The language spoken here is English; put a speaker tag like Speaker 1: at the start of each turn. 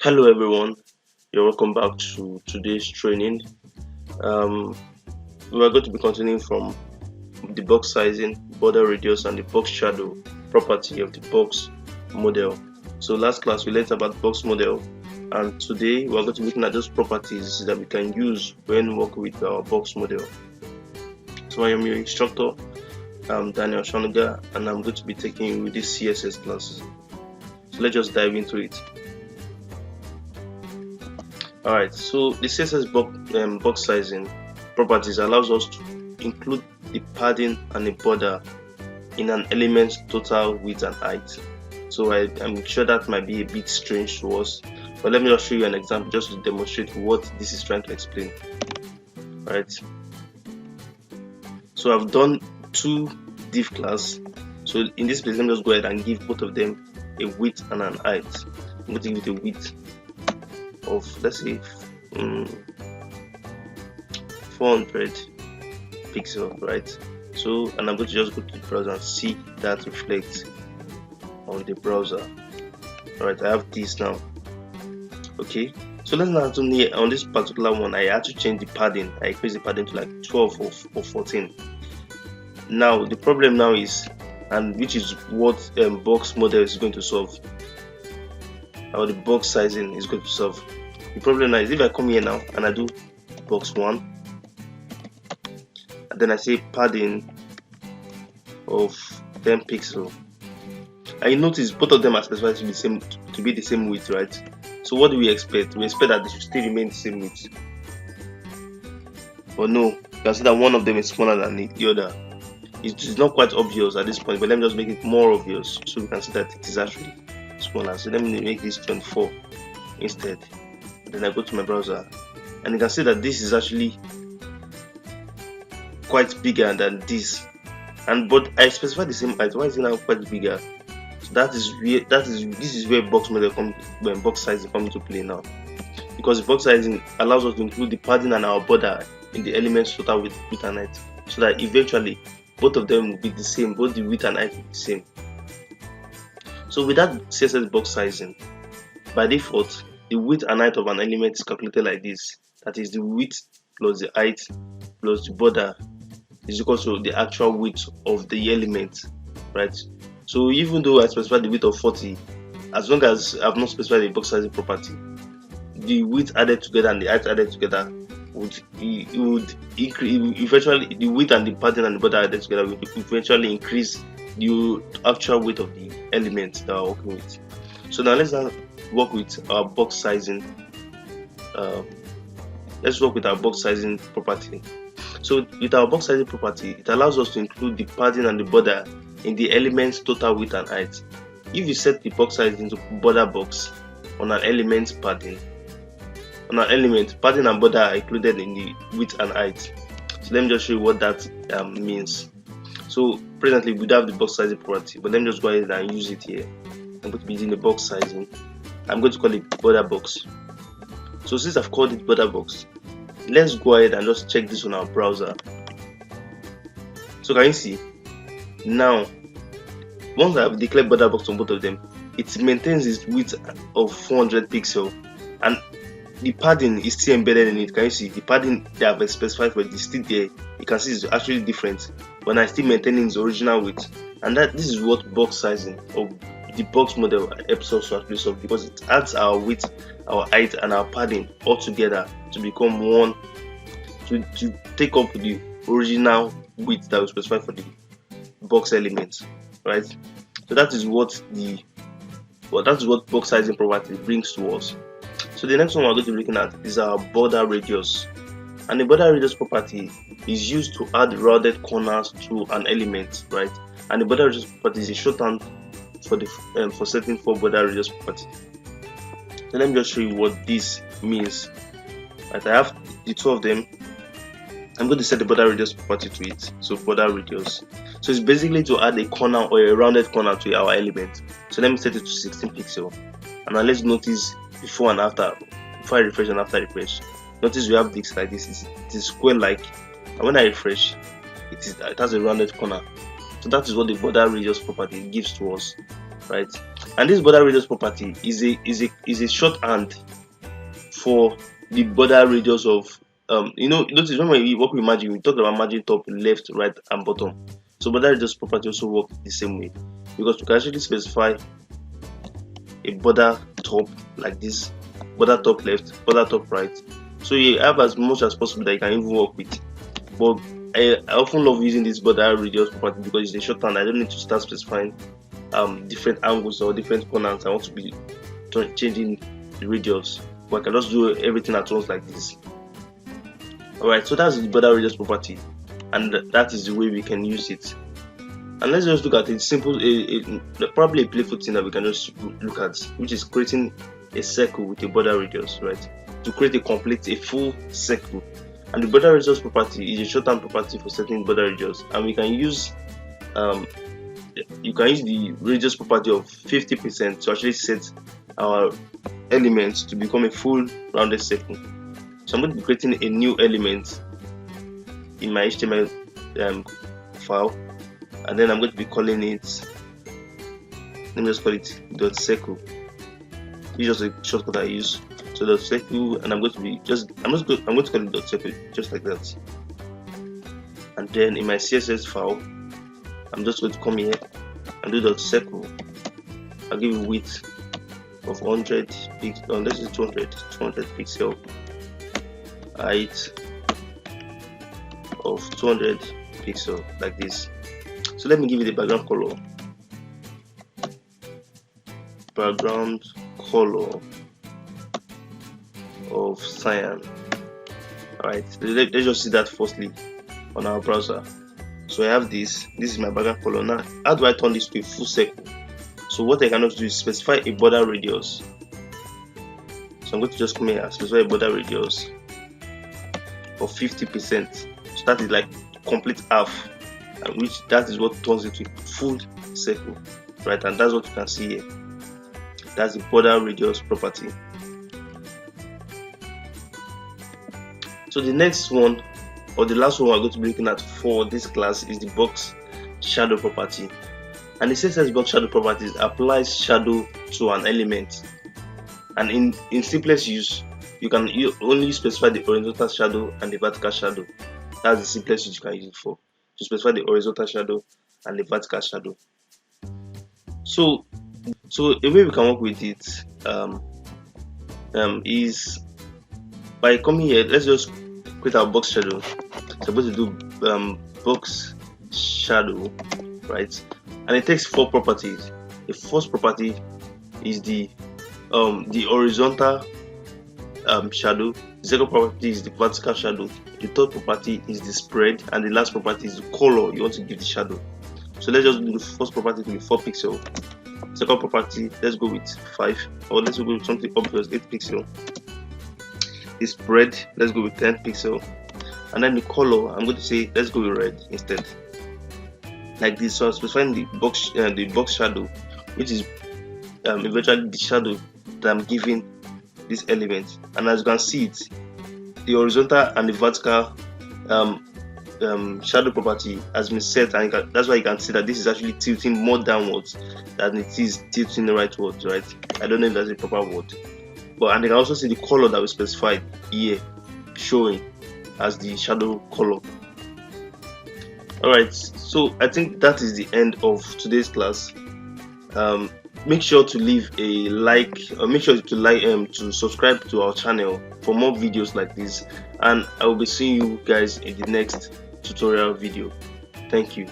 Speaker 1: Hello everyone, you're welcome back to today's training. Um, we are going to be continuing from the box sizing, border radius, and the box shadow property of the box model. So last class we learned about box model, and today we are going to be looking at those properties that we can use when working with our box model. So I am your instructor, I'm Daniel Shanaga, and I'm going to be taking you with these CSS classes. So let's just dive into it. Alright, so the CSS box sizing properties allows us to include the padding and the border in an element's total width and height. So I'm sure that might be a bit strange to us, but let me just show you an example just to demonstrate what this is trying to explain. Alright, so I've done two div class. So in this place, let me just go ahead and give both of them a width and an height. I'm going to give it a width of, let's say, 400 pixels, right? So, and I'm going to just go to the browser and see that reflect on the browser. Alright, I have this now. Okay, so let's now on this particular one, I had to change the padding. I increased the padding to like 12 or 14. Now the problem now is, and which is what box model is going to solve, or the box sizing is going to solve. The problem now is if I come here now and I do box 1 and then I say padding of 10 pixels, and you notice both of them are specified to be the same width, right? So what do we expect? We expect that they should still remain the same width. But no, you can see that one of them is smaller than the other. It's not quite obvious at this point, but let me just make it more obvious so we can see that it is actually smaller. So let me make this 24 instead. Then I go to my browser and you can see that this is actually quite bigger than this, but I specify the same height. Why is it now quite bigger? So this is where box sizing comes into play now, because the box sizing allows us to include the padding and our border in the elements total width and height, so that eventually both of them will be the same, both the width and height will be the same. So with that CSS box sizing, by default the width and height of an element is calculated like this. That is, the width plus the height plus the border is equal to the actual width of the element, right? So even though I specify the width of 40, as long as I've not specified the box sizing property, the width added together and the height added together would increase. Eventually the width and the padding and the border added together will eventually increase the actual width of the element that we're working with. So now let's work with our box sizing. Let's work with our box sizing property. So with our box sizing property, it allows us to include the padding and the border in the element's total width and height. If you set the box size into border box on an element, padding and border are included in the width and height. So let me just show you what that means. So presently we don't have the box sizing property, but let me just go ahead and use it here. I'm going to be using the box sizing. I'm going to call it border box. So since I've called it border box, let's go ahead and just check this on our browser. So can you see now, once I've declared border box on both of them, it maintains its width of 400 pixels, and the padding is still embedded in it. Can you see the padding they have specified for it is still there? You can see it's actually different, but I'm still maintaining its original width. And this is what box sizing or the box model helps us to actually solve, because it adds our width, our height, and our padding all together to become one, to take up the original width that was specified for the box elements, right? So that is what box sizing property brings to us. So the next one we're going to be looking at is our border radius, and the border radius property is used to add rounded corners to an element, right? And the border radius property is a shorthand for setting for border radius property. So let me just show you what this means. Right, I have the two of them. I'm going to set the border radius property to it. So border radius. So it's basically to add a corner or a rounded corner to our element. So let me set it to 16 pixels. And now let's notice before and after. Before I refresh and after I refresh, notice we have this like this. It is square like, and when I refresh, it has a rounded corner. So that is what the border radius property gives to us, right? And this border radius property is a shorthand for the border radius of notice when we work with margin, we talk about margin top, left, right, and bottom. So border radius property also work the same way, because we can actually specify a border top like this, border top left, border top right. So you have as much as possible that you can even work with. But I often love using this border radius property because it's a shorthand. I don't need to start specifying different angles or different corners. I want to be changing the radius, but I can just do everything at once like this. Alright, so that's the border radius property, and that is the way we can use it. And let's just look at it simple, probably a playful thing that we can just look at, which is creating a circle with a border radius, right? To create a full circle. And the border radius property is a short-term property for setting border radius, and we can use you can use the radius property of 50% to actually set our elements to become a full rounded circle. So I'm going to be creating a new element in my HTML file, and then I'm going to be calling it, let me just call it dot circle. This is just a shortcut I use. So dot circle, and I'm going to call it dot circle just like that. And then in my CSS file, I'm just going to come here and do dot circle. I'll give it width of 100 pixels, let's say 200 pixel, height of 200 pixel like this. So let me give it a background color. Background color of cyan. Alright, let's just see that firstly on our browser. So I have this is my background color. Now how do I turn this to a full circle? So what I can also do is specify a border radius. So I'm going to just come here and specify a border radius of 50%. So that is like complete half, and which that is what turns it to a full circle, right? And that's what you can see here. That's the border radius property. So the next one, or the last one we're going to be looking at for this class, is the box shadow property. And the CSS box shadow properties applies shadow to an element, and in simplest use, you only specify the horizontal shadow and the vertical shadow. That's the simplest use you can use it for, to specify the horizontal shadow and the vertical shadow. So the way we can work with it is by coming here. Let's just create our box shadow. So I'm going to do box shadow, right? And it takes 4 properties. The first property is the horizontal shadow. The second property is the vertical shadow. The third property is the spread, and the last property is the color you want to give the shadow. So let's just do the first property to be 4 pixel. Second property, let's go with 5, or let's go with something obvious, 8 pixel. The spread, let's go with 10 pixel, and then the color, I'm going to say let's go with red instead, like this. So I'm specifying the box shadow, which is eventually the shadow that I'm giving this element. And as you can see it, the horizontal and the vertical shadow property has been set, and that's why you can see that this is actually tilting more downwards than it is tilting rightwards, right? I don't know if that's a proper word, but and you can also see the color that we specified here showing as the shadow color. Alright, so I think that is the end of today's class. Make sure to leave a like, or make sure to subscribe to our channel for more videos like this, and I will be seeing you guys in the next tutorial video. Thank you.